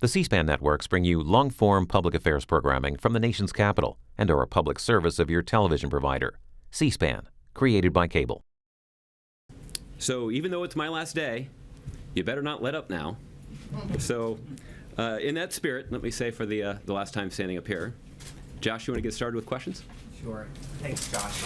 The C-SPAN networks bring you long-form public affairs programming from the nation's capital and are a public service of your television provider. C-SPAN, created by cable. So even though it's my last day, you better not let up now. So in that spirit, let me say for the last time standing up here, Josh, you want to get started with questions? Sure. Thanks, Josh.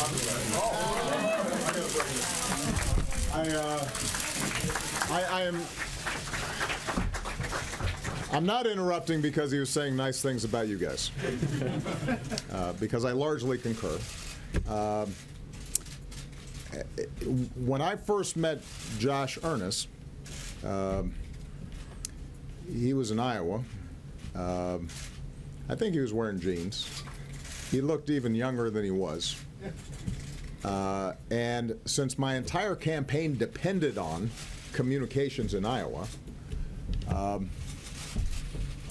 I'm not interrupting because he was saying nice things about you guys, because I largely concur. When I first met Josh Earnest, he was in Iowa. I think he was wearing jeans. He looked even younger than he was. And since my entire campaign depended on communications in Iowa,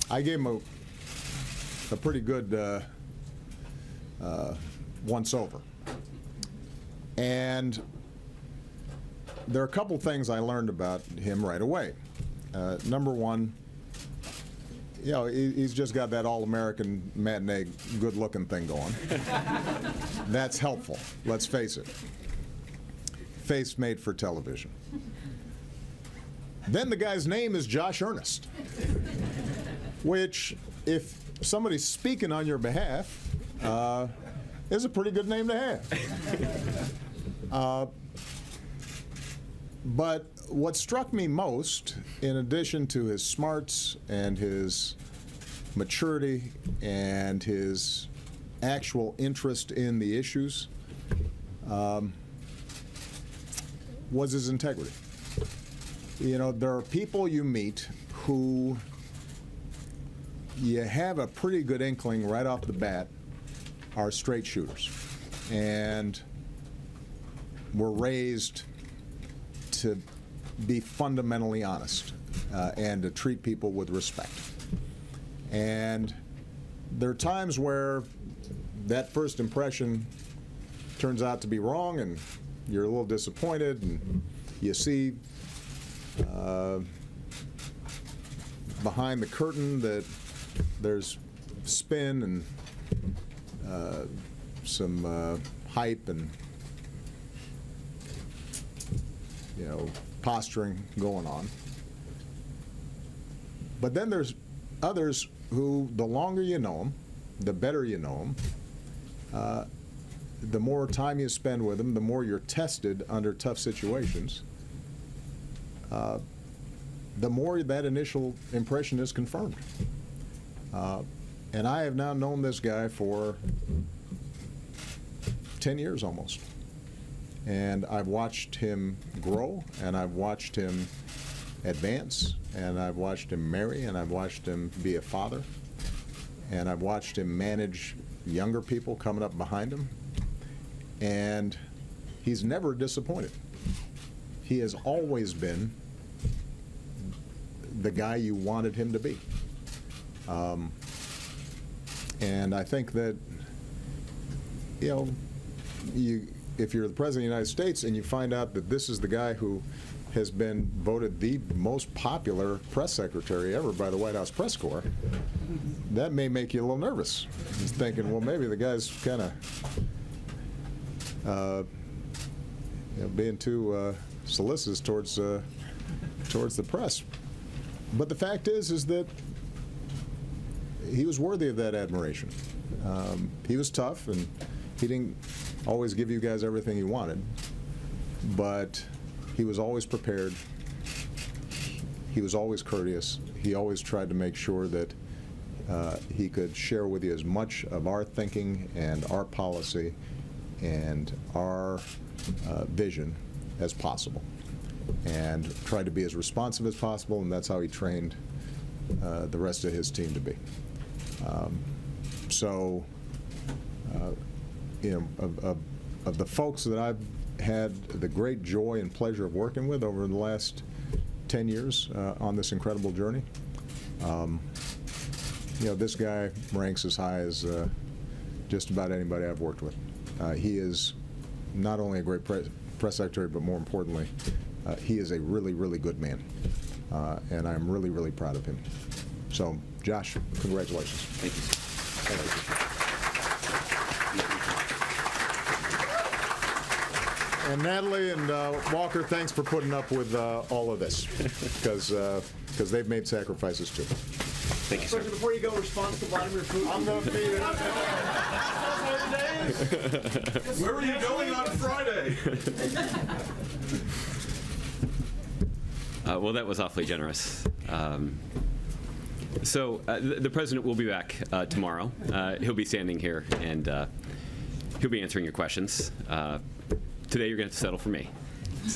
I gave him a pretty good once-over. And there are a couple things I learned about him right away. Number one, you know, he's just got that all-American matinee good-looking thing going. That's helpful, let's face it. Face made for television. Then the guy's name is Josh Earnest, which, if somebody's speaking on your behalf, is a pretty good name to have. But what struck me most, in addition to his smarts and his maturity and his actual interest in the issues, was his integrity. You know, there are people you meet who you have a pretty good inkling right off the bat are straight shooters and were raised to be fundamentally honest and to treat people with respect. And there are times where that first impression turns out to be wrong and you're a little disappointed and you see behind the curtain that there's spin and some hype and, you know, posturing going on. But then there's others who, the longer you know them, the better you know them, the more time you spend with them, the more you're tested under tough situations, the more that initial impression is confirmed. And I have now known this guy for 10 years almost. And I've watched him grow, and I've watched him advance, and I've watched him marry, and I've watched him be a father, and I've watched him manage younger people coming up behind him. And he's never disappointed. He has always been the guy you wanted him to be. And I think that, you know, if you're the President of the United States and you find out that this is the guy who has been voted the most popular press secretary ever by the White House Press Corps, that may make you a little nervous. Just thinking, well, maybe the guy's kind of being too solicitous towards the press. But the fact is that he was worthy of that admiration. He was tough, and he didn't always give you guys everything you wanted, but he was always prepared. He was always courteous. He always tried to make sure that he could share with you as much of our thinking and our policy and our vision as possible, and tried to be as responsive as possible, and that's how he trained the rest of his team to be. Of the folks that I've had the great joy and pleasure of working with over the last 10 years on this incredible journey, this guy ranks as high as just about anybody I've worked with. He is not only a great press secretary, but more importantly, he is a really, really good man, and I'm really, really proud of him. So, Josh, congratulations. Thank you, sir. And Natalie and Walker, thanks for putting up with all of this, because they've made sacrifices too. Thank you, sir. Before you go, response to Vladimir Putin. I'm going to be Where were you going on Friday? Well, that was awfully generous. So the president will be back tomorrow. He'll be standing here, and he'll be answering your questions. Today, you're going to have to settle for me.